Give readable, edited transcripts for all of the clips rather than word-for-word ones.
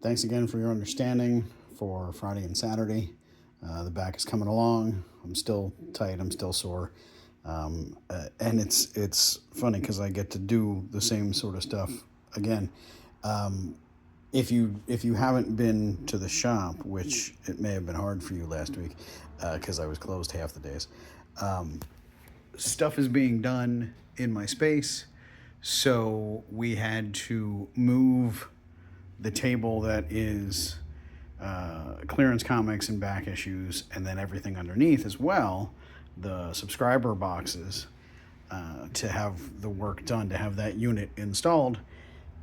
Thanks again for your understanding for Friday and Saturday. The back is coming along. I'm still tight. I'm still sore. And it's funny because I get to do the same sort of stuff again. If you haven't been to the shop, which it may have been hard for you last week because I was closed half the days, stuff is being done in my space, so we had to move the table that is clearance comics and back issues, and then everything underneath as well, the subscriber boxes, to have the work done, to have that unit installed.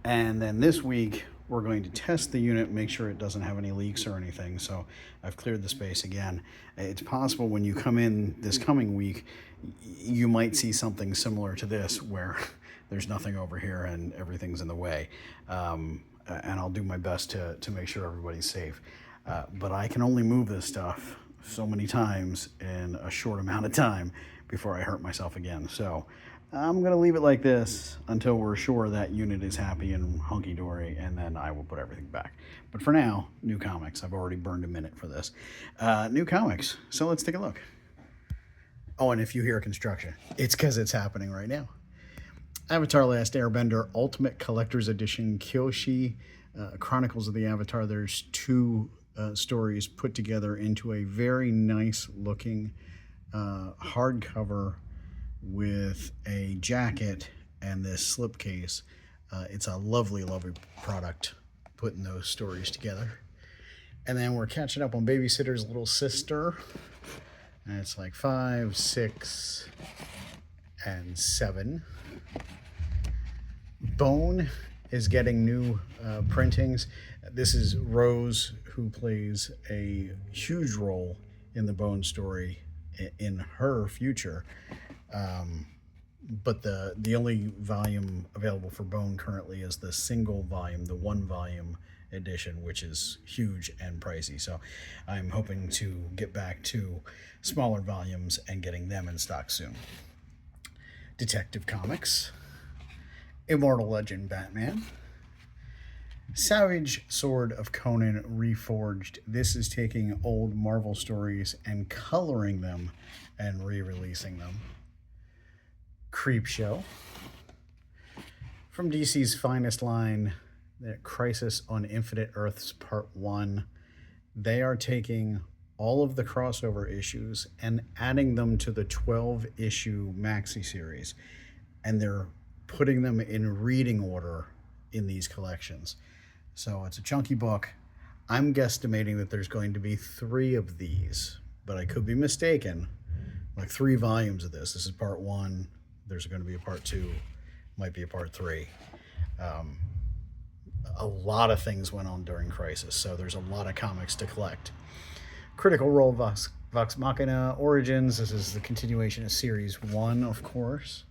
And then this week, we're going to test the unit, make sure it doesn't have any leaks or anything. So I've cleared the space again. It's possible when you come in this coming week, you might see something similar to this where there's nothing over here and everything's in the way. And I'll do my best to make sure everybody's safe. But I can only move this stuff so many times in a short amount of time before I hurt myself again. So I'm going to leave it like this until we're sure that unit is happy and hunky-dory, and then I will put everything back. But for now, new comics. I've already burned a minute for this. New comics. So let's take a look. Oh, and if you hear construction, it's because it's happening right now. Avatar Last Airbender Ultimate Collector's Edition Kyoshi Chronicles of the Avatar. There's two stories put together into a very nice looking hardcover with a jacket and this slipcase. It's a lovely, lovely product putting those stories together. And then we're catching up on Babysitter's Little Sister. And it's like 5, 6, and 7. Bone is getting new printings. This is Rose, who plays a huge role in the Bone story in her future. But the only volume available for Bone currently is the single volume, the 1-volume edition, which is huge and pricey. So I'm hoping to get back to smaller volumes and getting them in stock soon. Detective Comics, Immortal Legend Batman, Savage Sword of Conan Reforged. This is taking old Marvel stories and coloring them and re-releasing them. Creepshow. From DC's finest line, the Crisis on Infinite Earths Part 1. They are taking all of the crossover issues and adding them to the 12-issue maxi series. And they're putting them in reading order in these collections. So it's a chunky book. I'm guesstimating that there's going to be 3 of these, but I could be mistaken. Like 3 volumes of this. This is part 1. There's going to be a part 2. Might be a part 3. A lot of things went on during Crisis, so there's a lot of comics to collect. Critical Role Vox Machina Origins. This is the continuation of Series 1, of course.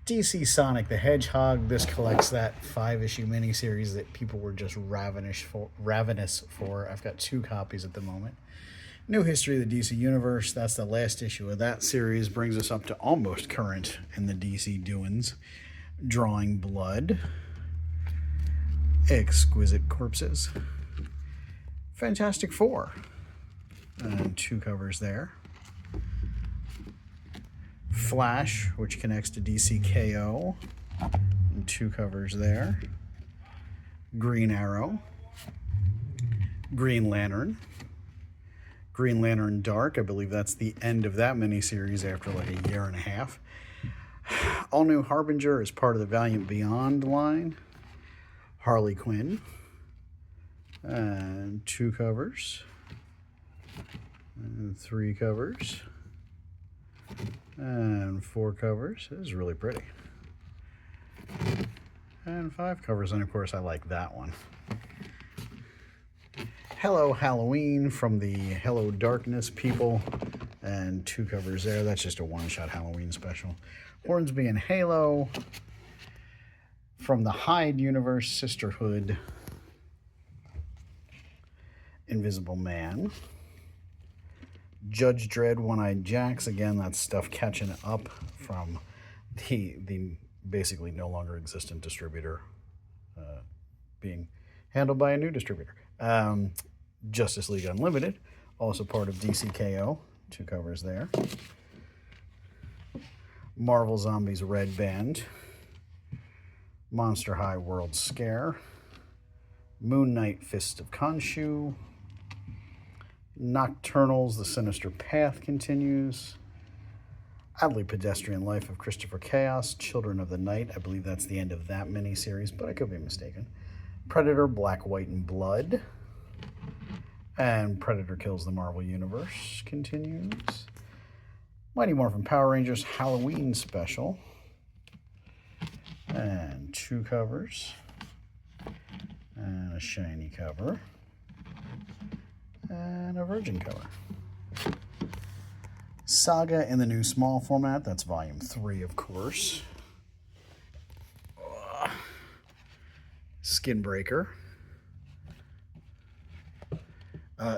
DC Sonic the Hedgehog. This collects that 5-issue miniseries that people were just ravenous for. I've got 2 copies at the moment. New History of the DC Universe. That's the last issue of that series. Brings us up to almost current in the DC doings. Drawing Blood. Exquisite Corpses. Fantastic Four. And 2 covers there. Flash, which connects to DC KO. And 2 covers there. Green Arrow. Green Lantern. Green Lantern Dark. I believe that's the end of that miniseries after like a year and a half. All New Harbinger is part of the Valiant Beyond line. Harley Quinn. And 2 covers. And 3 covers. And 4 covers. This is really pretty. And 5 covers. And of course, I like that one. Hello Halloween from the Hello Darkness people. And 2 covers there. That's just a one-shot Halloween special. Hornsby and Halo. From the Hyde Universe Sisterhood. Invisible Man. Judge Dredd, One-Eyed Jacks. Again, that's stuff catching up from the basically no longer existent distributor being handled by a new distributor. Justice League Unlimited, also part of DCKO, 2 covers there. Marvel Zombies Red Band, Monster High World Scare, Moon Knight Fist of Khonshu, Nocturnals The Sinister Path continues, Oddly Pedestrian Life of Christopher Chaos, Children of the Night, I believe that's the end of that miniseries, but I could be mistaken. Predator Black, White, and Blood, and Predator Kills the Marvel Universe continues. Mighty Morphin Power Rangers Halloween Special, and 2 covers, and a shiny cover, and a virgin cover. Saga in the new small format, that's volume 3, of course. Skinbreaker.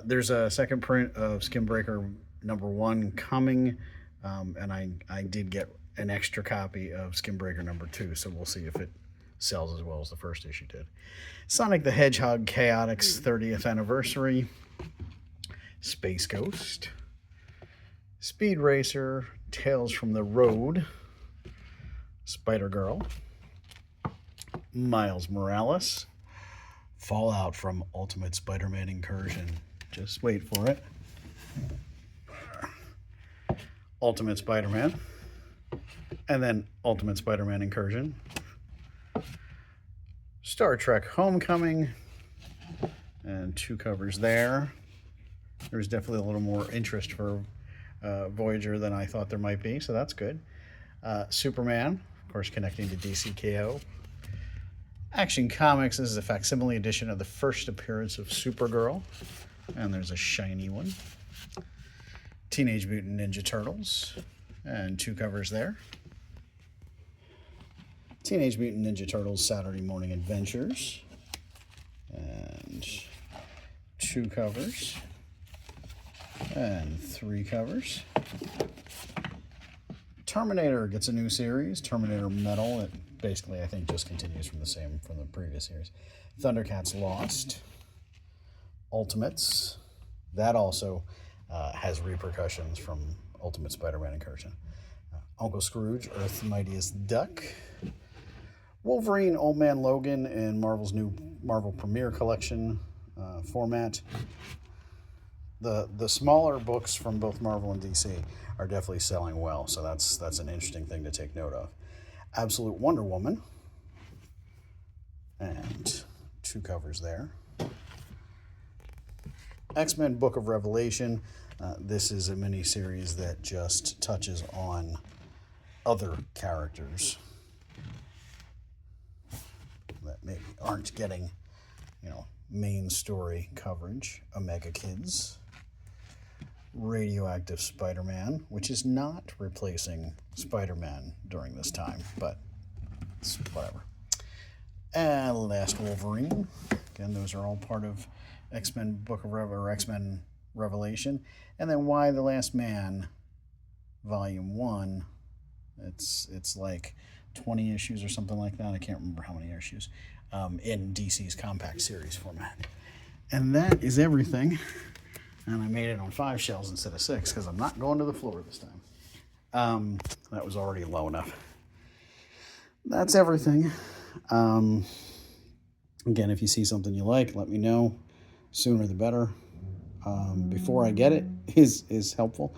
There's a second print of Skinbreaker #1 coming, and I did get an extra copy of Skinbreaker #2, so we'll see if it sells as well as the first issue did. Sonic the Hedgehog Chaotix 30th Anniversary, Space Ghost, Speed Racer, Tales from the Road, Spider-Girl, Miles Morales, Fallout from Ultimate Spider-Man Incursion. Just wait for it. Ultimate Spider-Man, and then Ultimate Spider-Man Incursion. Star Trek Homecoming, and 2 covers there. There's definitely a little more interest for Voyager than I thought there might be, so that's good. Superman, of course, connecting to DCKO. Action Comics, this is a facsimile edition of the first appearance of Supergirl, and there's a shiny one. Teenage Mutant Ninja Turtles, and 2 covers there. Teenage Mutant Ninja Turtles Saturday Morning Adventures, and 2 covers, and 3 covers. Terminator gets a new series, Terminator Metal. It basically, I think, just continues from the previous series. Thundercats Lost, Ultimates. That also has repercussions from Ultimate Spider-Man Incursion. Uncle Scrooge, Earth's Mightiest Duck. Wolverine, Old Man Logan, and Marvel's new Marvel Premiere Collection format. The smaller books from both Marvel and DC are definitely selling well, so that's an interesting thing to take note of. Absolute Wonder Woman, and 2 covers there. X-Men Book of Revelation. This is a mini-series that just touches on other characters that maybe aren't getting, main story coverage. Omega Kids. Radioactive Spider-Man, which is not replacing Spider-Man during this time, but it's whatever. And Last Wolverine. Again, those are all part of X-Men Book of X-Men Revelation. And then Y the Last Man, Volume 1. It's like 20 issues or something like that. I can't remember how many issues in DC's compact series format. And that is everything. And I made it on 5 shelves instead of 6 because I'm not going to the floor this time. That was already low enough. That's everything. Again, if you see something you like, let me know. Sooner the better. Before I get it is helpful.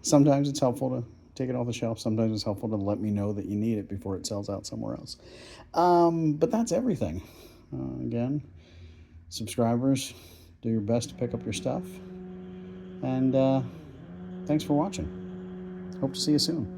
Sometimes it's helpful to take it off the shelf. Sometimes it's helpful to let me know that you need it before it sells out somewhere else. But that's everything. Again, subscribers, do your best to pick up your stuff. And thanks for watching. Hope to see you soon.